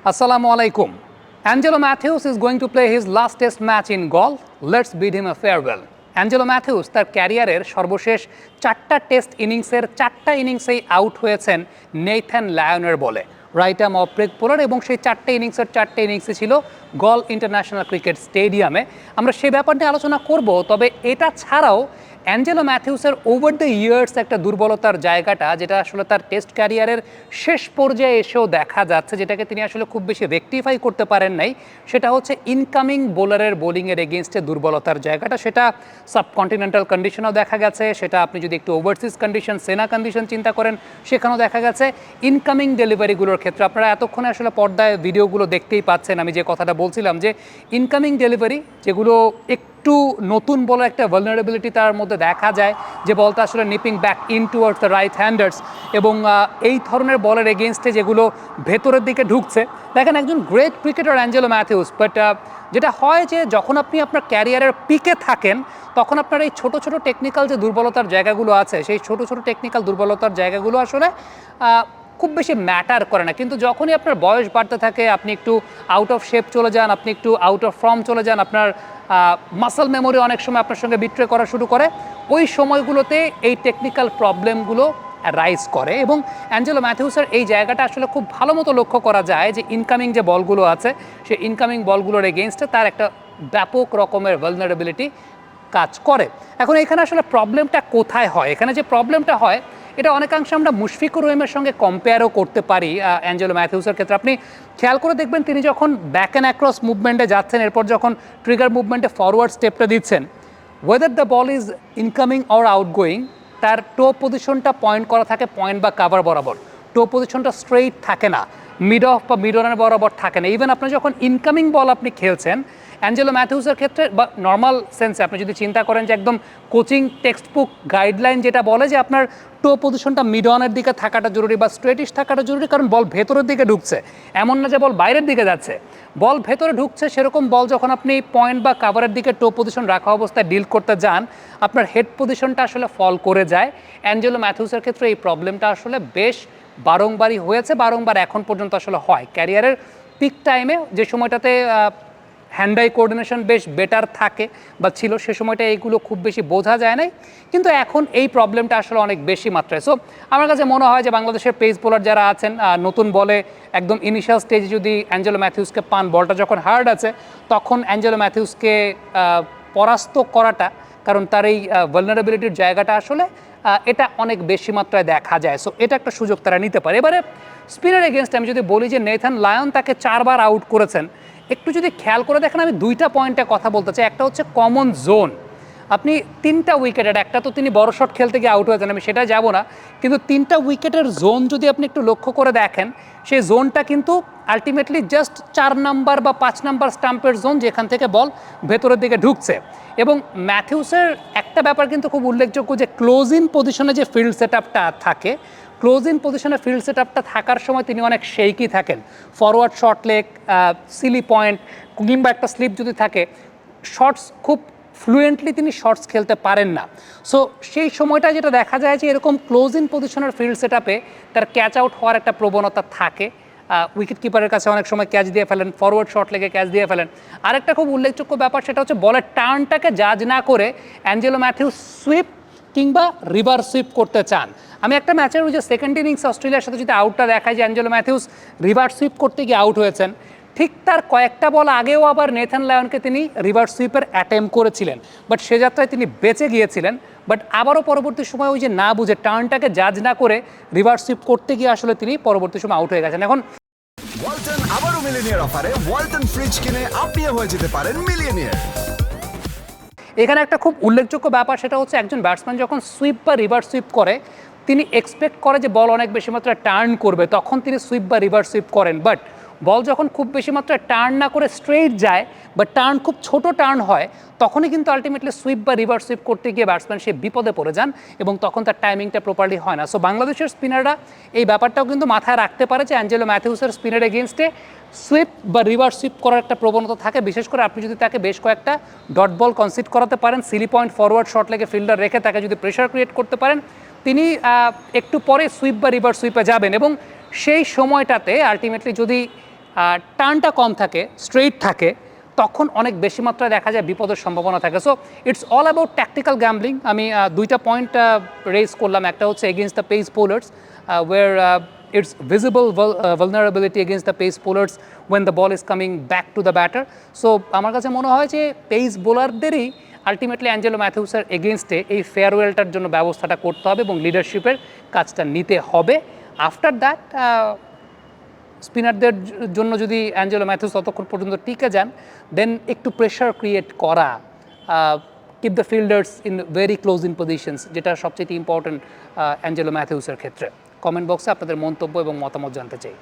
Assalamu alaikum. Angelo Matthews is going to play his last test match in golf. Let's bid him a farewell. Angelo Mathews তার ক্যারিয়ারের সর্বশেষ 4টা test ইনিংসের 4টা ইনিংসেই out হয়েছেন Nathan লায়নের বলে। Right arm off break bowler এবং সেই 4টে ইনিংসের 4টে ইনিংসে ছিল গল ইন্টারন্যাশনাল ক্রিকেট স্টেডিয়ামে। আমরা সেই ব্যাপার নিয়ে আলোচনা করব, তবে এটা ছাড়াও অ্যাঞ্জেলো ম্যাথিউসের ওভার দ্য ইয়ার্স একটা দুর্বলতার জায়গাটা, যেটা আসলে তার টেস্ট ক্যারিয়ারের শেষ পর্যায়ে এসেও দেখা যাচ্ছে, যেটাকে তিনি আসলে খুব বেশি রেকটিফাই করতে পারেন নাই, সেটা হচ্ছে ইনকামিং বোলারের বোলিংয়ের এগেনস্টে দুর্বলতার জায়গাটা। সেটা সাবকন্টিনেন্টাল কন্ডিশনেও দেখা গেছে, সেটা আপনি যদি একটু ওভারসিজ কন্ডিশন, সেনা কন্ডিশন চিন্তা করেন, সেখানেও দেখা গেছে। ইনকামিং ডেলিভারিগুলোর ক্ষেত্রে আপনারা এতক্ষণে আসলে পর্দায় ভিডিওগুলো দেখতেই পাচ্ছেন, আমি যে কথাটা বলছিলাম যে ইনকামিং ডেলিভারি যেগুলো একটু নতুন বলার একটা ভালনারেবিলিটি তার মধ্যে দেখা যায়, যে বলটা আসলে nipping back in towards the right handers, এবং এই ধরনের বলের এগেনস্টে যেগুলো ভেতরের দিকে ঢুকছে। দেখেন, একজন great cricketer Angelo Mathews, but যেটা হয় যে যখন আপনি আপনার ক্যারিয়ারের পিকে থাকেন তখন আপনার এই ছোটো ছোটো টেকনিক্যাল যে দুর্বলতার জায়গাগুলো আছে, সেই ছোটো ছোটো টেকনিক্যাল দুর্বলতার জায়গাগুলো আসলে খুব বেশি ম্যাটার করে না। কিন্তু যখনই আপনার বয়স বাড়তে থাকে, আপনি একটু আউট অফ শেপ চলে যান, আপনি একটু আউট অফ ফর্ম চলে যান, আপনার মাসল মেমোরি অনেক সময় আপনার সঙ্গে বিট্রে করা শুরু করে, ওই সময়গুলোতে এই টেকনিক্যাল প্রবলেমগুলো রাইজ করে। এবং অ্যাঞ্জেলো ম্যাথিউসের এই জায়গাটা আসলে খুব ভালো মতো লক্ষ্য করা যায় যে ইনকামিং যে বলগুলো আছে, সেই ইনকামিং বলগুলোর এগেনস্টে তার একটা ব্যাপক রকমের ভালনারেবিলিটি কাজ করে। এখন এখানে আসলে প্রবলেমটা কোথায় হয়? এখানে যে প্রবলেমটা হয়, এটা অনেকাংশে আমরা মুশফিকুর রহিমের সঙ্গে কম্পেয়ারও করতে পারি অ্যাঞ্জেলো ম্যাথিউসের ক্ষেত্রে। আপনি খেয়াল করে দেখবেন, তিনি যখন ব্যাক অ্যান্ড অ্যাক্রস মুভমেন্টে যাচ্ছেন, এরপর যখন ট্রিগার মুভমেন্টে ফরওয়ার্ড স্টেপটা দিচ্ছেন, whether the ball is incoming or outgoing, তার টো পজিশনটা পয়েন্ট করা থাকে পয়েন্ট বা কাভার বরাবর। টো পজিশনটা স্ট্রেইট থাকে না, মিড অফ বা মিড অনের বরাবর থাকে না। ইভেন আপনি যখন ইনকামিং বল আপনি খেলছেন অ্যাঞ্জেলো ম্যাথিউসের ক্ষেত্রে, বা নর্মাল সেন্সে আপনি যদি চিন্তা করেন যে একদম কোচিং টেক্সট বুক গাইডলাইন যেটা বলে যে আপনার টো পজিশনটা মিড অনের দিকে থাকাটা জরুরি বা স্ট্রেটিশ থাকাটা জরুরি, কারণ বল ভেতরের দিকে ঢুকছে, এমন না যে বল বাইরের দিকে যাচ্ছে, বল ভেতরে ঢুকছে। সেরকম বল যখন আপনি পয়েন্ট বা কাভারের দিকে টো পজিশন রাখা অবস্থায় ডিল করতে যান, আপনার হেড পজিশনটা আসলে ফল করে যায়। অ্যাঞ্জেলো ম্যাথিউসের ক্ষেত্রে এই প্রবলেমটা আসলে বেশ বারংবারই হয়েছে, বারংবার এখন পর্যন্ত আসলে হয়। ক্যারিয়ারের পিক টাইমে যে সময়টাতে হ্যান্ড আই কোঅর্ডিনেশন বেশ বেটার থাকে বা ছিল, সে সময়টা এইগুলো খুব বেশি বোঝা যায় নাই, কিন্তু এখন এই প্রবলেমটা আসলে অনেক বেশি মাত্রায়। সো আমার কাছে মনে হয় যে বাংলাদেশের পেস বোলার যারা আছেন, নতুন বলে একদম ইনিশিয়াল স্টেজে যদি অ্যাঞ্জেলো ম্যাথিউসকে পান, বলটা যখন হার্ড আছে, তখন অ্যাঞ্জেলো ম্যাথিউসকে পরাস্ত করাটা, কারণ তার এই ভালনারেবিলিটির জায়গাটা আসলে এটা অনেক বেশি মাত্রায় দেখা যায়। সো এটা একটা সুযোগ তারা নিতে পারে। এবারে স্পিনার এগেনস্টে আমি যদি বলি যে নেথান লায়ন তাকে 4বার আউট করেছেন, একটু যদি খেয়াল করে দেখেন, আমি 2টা পয়েন্টে কথা বলতে চাই। একটা হচ্ছে কমন জোন, আপনি 3টা উইকেটের, একটা তো তিনি বড় শট খেলতে গিয়ে আউট হয়েছেন, আমি সেটা যাব না, কিন্তু 3টা উইকেটের জোন যদি আপনি একটু লক্ষ্য করে দেখেন, সেই জোনটা কিন্তু আলটিমেটলি জাস্ট 4 নাম্বার বা 5 নাম্বার স্টাম্পের জোন, যেখান থেকে বল ভেতরের দিকে ঢুকছে। এবং ম্যাথিউসের একটা ব্যাপার কিন্তু খুব উল্লেখযোগ্য, যে ক্লোজ ইন পজিশনে যে ফিল্ড সেট আপটা থাকে, ক্লোজ ইন পজিশনে ফিল্ড সেট আপটা থাকার সময় তিনি অনেক শেইকি থাকেন। Forward short leg, Seely point কিংবা একটা স্লিপ যদি থাকে, শর্টস খুব ফ্লুয়েন্টলি তিনি শর্টস খেলতে পারেন না। সো সেই সময়টা যেটা দেখা যায় যে এরকম ক্লোজ ইন পজিশনের ফিল্ড সেট আপে তার ক্যাচ আউট হওয়ার একটা প্রবণতা থাকে। উইকেট কিপারের কাছে অনেক সময় ক্যাচ দিয়ে ফেলেন, ফরওয়ার্ড শর্ট লেগে ক্যাচ দিয়ে ফেলেন। আরেকটা খুব উল্লেখযোগ্য ব্যাপার, সেটা হচ্ছে বলের টার্নটাকে জাজ না করে অ্যাঞ্জেলো ম্যাথিউস সুইপ কিংবা রিভার সুইপ করতে চান। আমি একটা ম্যাচের ওই যে সেকেন্ড ইনিংস অস্ট্রেলিয়ার সাথে যদি আউটটা দেখায়, যে অ্যাঞ্জেলো ম্যাথিউস রিভার সুইপ করতে গিয়ে আউট হয়েছেন, ঠিক তার কয়েকটা বল আগেও আবার নেথান লায়নকে তিনি রিভার সুইপের অ্যাটেম্প করেছিলেন, বাট সে যাত্রায় তিনি বেঁচে গিয়েছিলেন। বাট আবারও পরবর্তী সময় ওই যে না বুঝে, টার্নটাকে জাজ না করে রিভার সুইপ করতে গিয়ে আসলে তিনি পরবর্তী সময় আউট হয়ে গেছেন। এখন ওয়ালটন আবারও মিলিয়নিয়ার অফারে ওয়ালটন ফ্রিজ কিনে আপনিও হয়ে যেতে পারেন মিলিয়নিয়ার। এখানে একটা খুব উল্লেখযোগ্য ব্যাপার, সেটা হচ্ছে একজন ব্যাটসম্যান যখন সুইপ বা রিভার সুইপ করে, তিনি এক্সপেক্ট করে যে বল অনেক বেশি মাত্রায় টার্ন করবে, তখন তিনি সুইপ বা রিভার সুইপ করেন। বাট বল যখন খুব বেশি মাত্রায় টার্ন না করে স্ট্রেইট যায়, বা টার্ন খুব ছোট টার্ন হয়, তখনই কিন্তু আলটিমেটলি সুইপ বা রিভার সুইপ করতে গিয়ে ব্যাটসম্যান সে বিপদে পড়ে যান, এবং তখন তার টাইমিংটা প্রপারলি হয় না। সো বাংলাদেশের স্পিনাররা এই ব্যাপারটাও কিন্তু মাথায় রাখতে পারে যে অ্যাঞ্জেলো ম্যাথিউসের স্পিনার এগেনস্টে সুইপ বা রিভার সুইপ করার একটা প্রবণতা থাকে, বিশেষ করে আপনি যদি তাকে বেশ কয়েকটা ডট বল কনসিড করাতে পারেন, সিলি পয়েন্ট ফরওয়ার্ড শর্ট লেগে ফিল্ডার রেখে তাকে যদি প্রেশার ক্রিয়েট করতে পারেন, তিনি একটু পরে সুইপ বা রিভার সুইপে যাবেন। এবং সেই সময়টাতে আলটিমেটলি যদি টার্নটা কম থাকে, স্ট্রেইট থাকে, তখন অনেক বেশি মাত্রায় দেখা যায় বিপদের সম্ভাবনা থাকে। So it's all about tactical gambling. আমি দুইটা পয়েন্ট রেজ করলাম, একটা হচ্ছে against the pace bowlers where it's visible vulnerability against the pace bowlers when the ball is coming back to the batter. So আমার কাছে মনে হয় যে পেস বোলারদেরই আলটিমেটলি অ্যাঞ্জেলো ম্যাথিউসের এগেনস্টে এই ফেয়ারওয়েলটার জন্য ব্যবস্থাটা করতে হবে এবং লিডারশিপের কাজটা নিতে হবে। আফটার দ্যাট স্পিনারদের জন্য যদি অ্যাঞ্জেলো ম্যাথিউস ততক্ষণ পর্যন্ত টিকে যান, দেন একটু প্রেশার ক্রিয়েট করা, keep the fielders in very close in positions, যেটা সবচেয়ে ইম্পর্টেন্ট অ্যাঞ্জেলো ম্যাথিউসের ক্ষেত্রে। কমেন্ট বক্সে আপনাদের মন্তব্য এবং মতামত জানতে চাই।